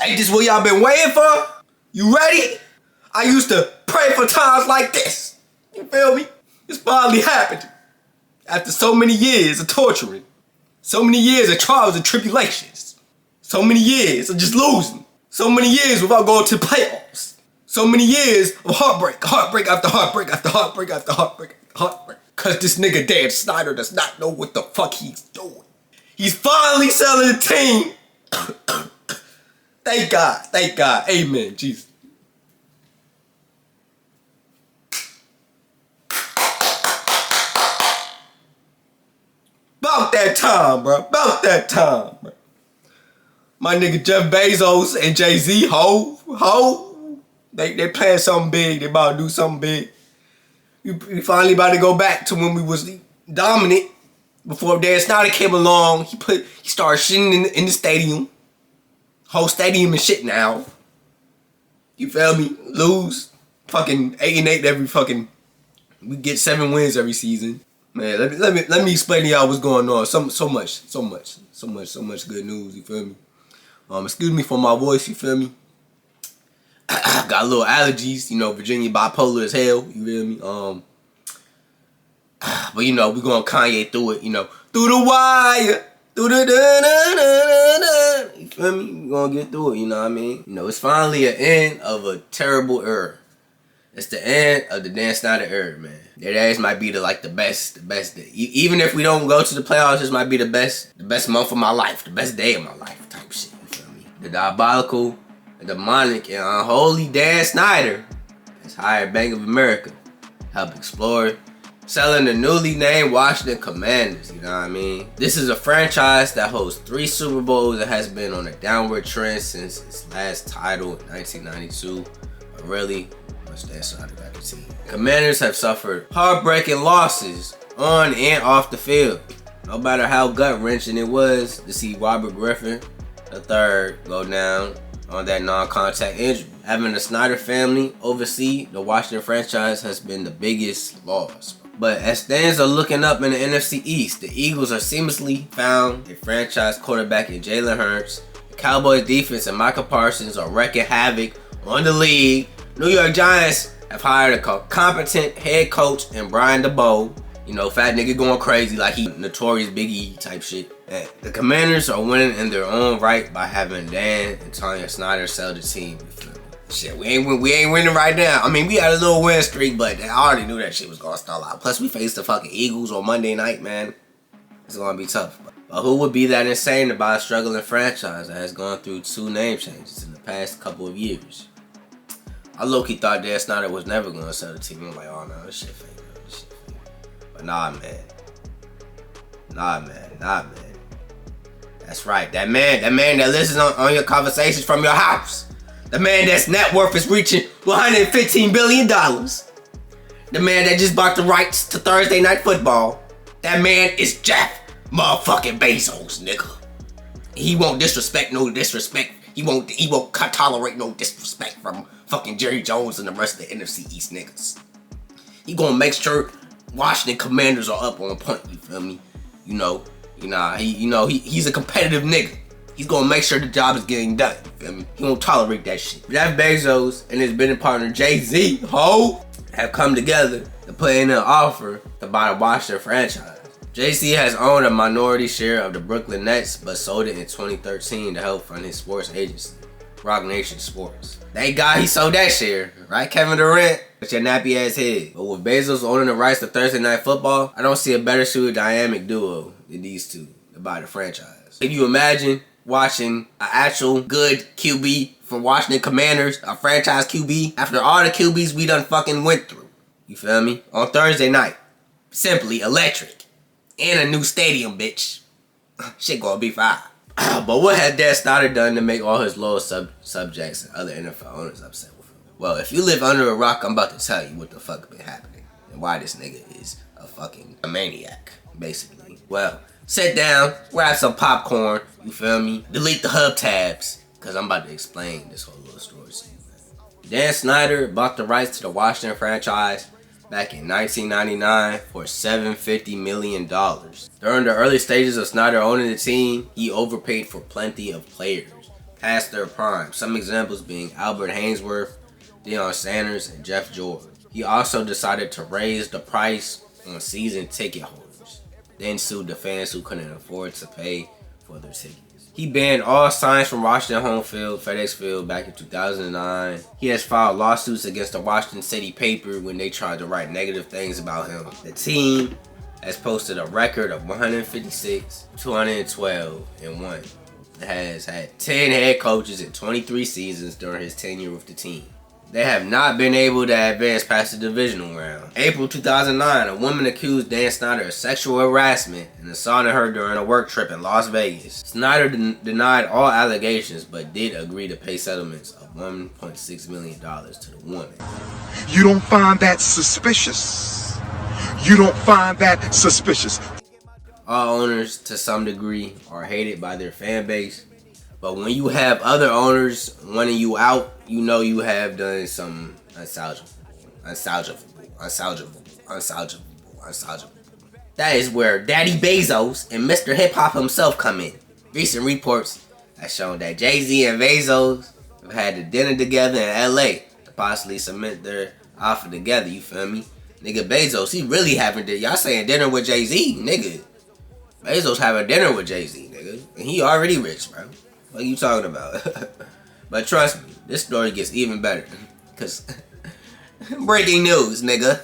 Hey, this what y'all been waiting for? You ready? I used to pray for times like this. You feel me? It's finally happened. After so many years of torturing, so many years of trials and tribulations, so many years of just losing, so many years without going to the playoffs, so many years of heartbreak after heartbreak after heartbreak after heartbreak after heartbreak. Cause this nigga Dan Snyder does not know what the fuck he's doing. He's finally selling the team. Thank God, amen, Jesus. About that time, bro. My nigga Jeff Bezos and Jay-Z, they playing something big. They about to do something big. We finally about to go back to when we was dominant. Before Dan Snyder came along, he started shitting in the stadium. Whole stadium is shit now. You feel me? Lose. Fucking 8-8 every fucking. We get 7 wins every season. Man, let me explain to y'all what's going on. So much good news. You feel me? Excuse me for my voice. You feel me? Got a little allergies. You know, Virginia bipolar as hell. You feel me? But you know, we gonna Kanye through it. You know, through the wire, through the da. You feel me? We gonna get through it. You know what I mean? You know, it's finally an end of a terrible era. It's the end of the Dan Snyder era, man. That ass might be the best day. Even if we don't go to the playoffs, this might be the best month of my life, the best day of my life type shit. You feel me? The diabolical, the demonic, and unholy Dan Snyder has hired Bank of America to help explore selling the newly named Washington Commanders. You know what I mean? This is a franchise that holds 3 Super Bowls and has been on a downward trend since its last title in 1992. But really, Dan Snyder got the team. Commanders have suffered heartbreaking losses on and off the field. No matter how gut-wrenching it was to see Robert Griffin III go down on that non-contact injury. Having the Snyder family oversee the Washington franchise has been the biggest loss. But as things are looking up in the NFC East, the Eagles are seamlessly found a franchise quarterback in Jalen Hurts. The Cowboys defense and Micah Parsons are wreaking havoc on the league. New York Giants have hired a competent head coach in Brian DeBoer. You know, fat nigga going crazy like he notorious Big E type shit. And the Commanders are winning in their own right by having Dan and Tanya Snyder sell the team. Shit, we ain't winning right now. I mean, we had a little win streak, but I already knew that shit was gonna stall out. Plus, we faced the fucking Eagles on Monday night, man. It's gonna be tough. But who would be that insane about a struggling franchise that has gone through 2 name changes in the past couple of years? I low-key thought Dan Snyder was never gonna sell the team. I'm like, oh no, this shit fake, bro. This shit fake. But nah, man. That's right. That man that listens on your conversations from your house. The man that's net worth is reaching $115 billion. The man that just bought the rights to Thursday Night Football. That man is Jeff motherfucking Bezos, nigga. He won't disrespect no disrespect. He won't tolerate no disrespect from fucking Jerry Jones and the rest of the NFC East niggas. He gonna make sure Washington Commanders are up on point. You feel me? He's a competitive nigga. He's gonna make sure the job is getting done. You feel me? He won't tolerate that shit. Jeff Bezos and his business partner Jay-Z, have come together to put in an offer to buy the Washington franchise. Jay-Z has owned a minority share of the Brooklyn Nets, but sold it in 2013 to help fund his sports agency, Rock Nation Sports. Thank God he sold that share, right, Kevin Durant? With your nappy ass head. But with Bezos owning the rights to Thursday Night Football, I don't see a better suited dynamic duo than these two to buy the franchise. Can you imagine watching an actual good QB from Washington Commanders, a franchise QB, after all the QBs we done fucking went through? You feel me? On Thursday night. Simply electric. And a new stadium, bitch. Shit gonna be fine. But what has Dan Snyder done to make all his loyal subjects and other NFL owners upset with him? Well, if you live under a rock, I'm about to tell you what the fuck been happening. And why this nigga is a maniac, basically. Well, sit down, grab some popcorn, you feel me? Delete the hub tabs, because I'm about to explain this whole little story to you, man. Dan Snyder bought the rights to the Washington franchise back in 1999 for $750 million. During the early stages of Snyder owning the team, he overpaid for plenty of players, past their prime. Some examples being Albert Hainsworth, Deion Sanders, and Jeff Jordan. He also decided to raise the price on season ticket holders, then sued the fans who couldn't afford to pay for their tickets. He banned all signs from Washington home field, FedEx Field, back in 2009. He has filed lawsuits against the Washington City paper when they tried to write negative things about him. The team has posted a record of 156, 212, and 1. It has had 10 head coaches in 23 seasons during his tenure with the team. They have not been able to advance past the divisional round. April 2009, a woman accused Dan Snyder of sexual harassment and assaulted her during a work trip in Las Vegas. Snyder denied all allegations, but did agree to pay settlements of $1.6 million to the woman. You don't find that suspicious? You don't find that suspicious? All owners, to some degree, are hated by their fan base. But when you have other owners wanting you out, you know you have done some unsalvageable. That is where Daddy Bezos and Mr. Hip Hop himself come in. Recent reports have shown that Jay-Z and Bezos have had a dinner together in LA to possibly cement their offer together, you feel me? Nigga, Bezos, he really having dinner. Y'all saying dinner with Jay-Z, nigga. Bezos having dinner with Jay-Z, nigga. And he already rich, bro. What are you talking about? But trust me, this story gets even better. Cause breaking news, nigga.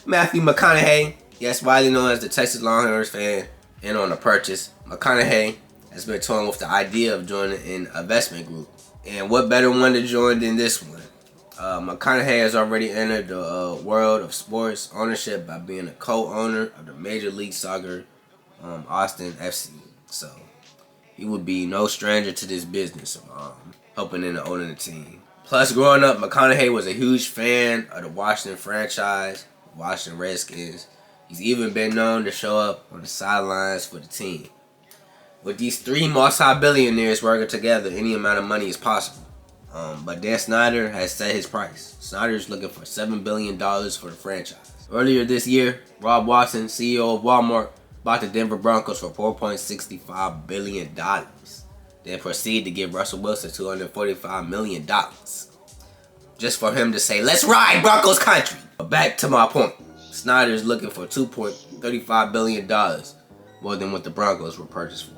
Matthew McConaughey, yes, widely known as the Texas Longhorns fan, in on the purchase. McConaughey has been toying with the idea of joining an investment group. And what better one to join than this one? McConaughey has already entered the world of sports ownership by being a co-owner of the Major League Soccer Austin FC. So he would be no stranger to this business of helping in the owning the team. Plus, growing up, McConaughey was a huge fan of the Washington franchise, Washington Redskins. He's even been known to show up on the sidelines for the team. With these three multi-billionaires working together, any amount of money is possible. But Dan Snyder has set his price. Snyder's looking for $7 billion for the franchise. Earlier this year, Rob Watson, CEO of Walmart, bought the Denver Broncos for $4.65 billion. Then proceeded to give Russell Wilson $245 million. Just for him to say, let's ride Broncos country. But back to my point. Snyder's looking for $2.35 billion, more than what the Broncos were purchased for.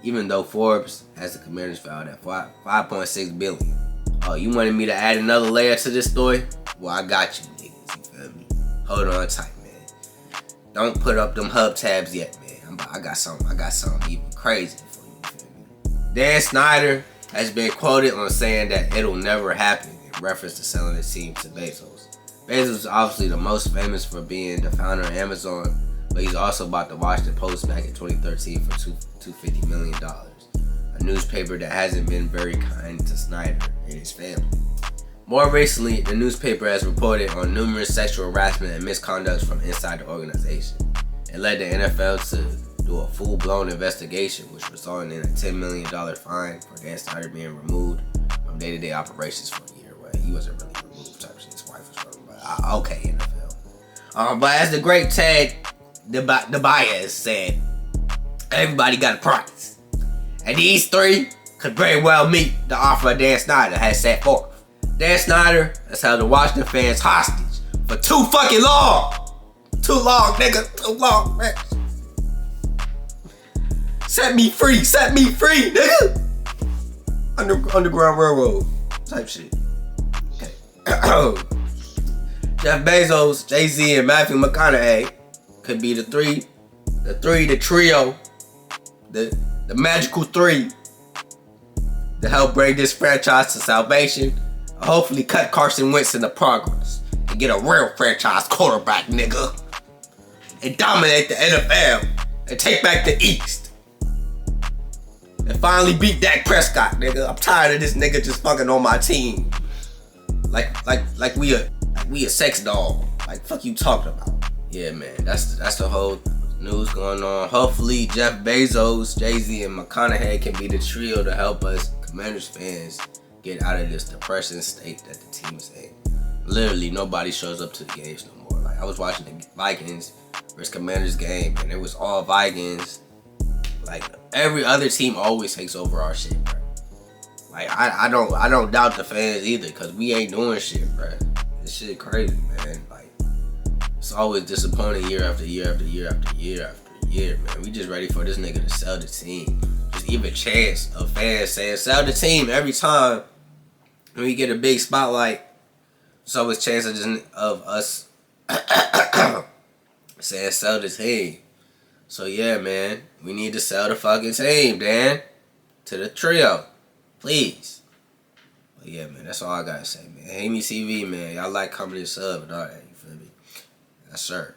Even though Forbes has the Commanders valued at $5.6 billion. Oh, you wanted me to add another layer to this story? Well, I got you niggas, you feel me? Hold on tight, man. Don't put up them hub tabs yet, man. I got something even crazy for you, you feel me? Dan Snyder has been quoted on saying that it'll never happen in reference to selling the team to Bezos. Bezos is obviously the most famous for being the founder of Amazon, but he's also bought the Washington Post back in 2013 for $250 million. A newspaper that hasn't been very kind to Snyder and his family. More recently, the newspaper has reported on numerous sexual harassment and misconduct from inside the organization. It led the NFL to do a full-blown investigation, which resulted in a $10 million fine for Dan Snyder being removed from day-to-day operations for a year. Well, he wasn't really removed, type shit. His wife was from, but okay, NFL. But as the great Ted DeBias said, everybody got a price. And these three could very well meet the offer Dan Snyder has set forth. Dan Snyder has held the Washington fans hostage for too fucking long. Too long, nigga. Too long, man. Set me free, nigga. Underground Railroad type shit. Okay. Jeff Bezos, Jay-Z, and Matthew McConaughey could be the trio, the magical three to help bring this franchise to salvation. Hopefully cut Carson Wentz into progress and get a real franchise quarterback, nigga. And dominate the NFL and take back the East. And finally beat Dak Prescott, nigga. I'm tired of this nigga just fucking on my team. Like we a sex doll. Like, fuck you talking about? Yeah, man, that's the whole news going on. Hopefully Jeff Bezos, Jay-Z, and McConaughey can be the trio to help us Commanders fans get out of this depression state that the team is in. Literally, nobody shows up to the games no more. Like, I was watching the Vikings versus Commanders game, and it was all Vikings. Like, every other team always takes over our shit, bro. Like I don't doubt the fans either, cause we ain't doing shit, bro. This shit crazy, man. Like it's always disappointing year after year after year after year after year, man. We just ready for this nigga to sell the team. Just even chance of fans saying sell the team every time when we get a big spotlight. There's always chance of us saying sell the team. So yeah, man, we need to sell the fucking team, Dan, to the trio, please. But yeah, man, that's all I gotta say, man. Hate me TV, man. Y'all like, comment, and sub and all that. You feel me? Yes, sir.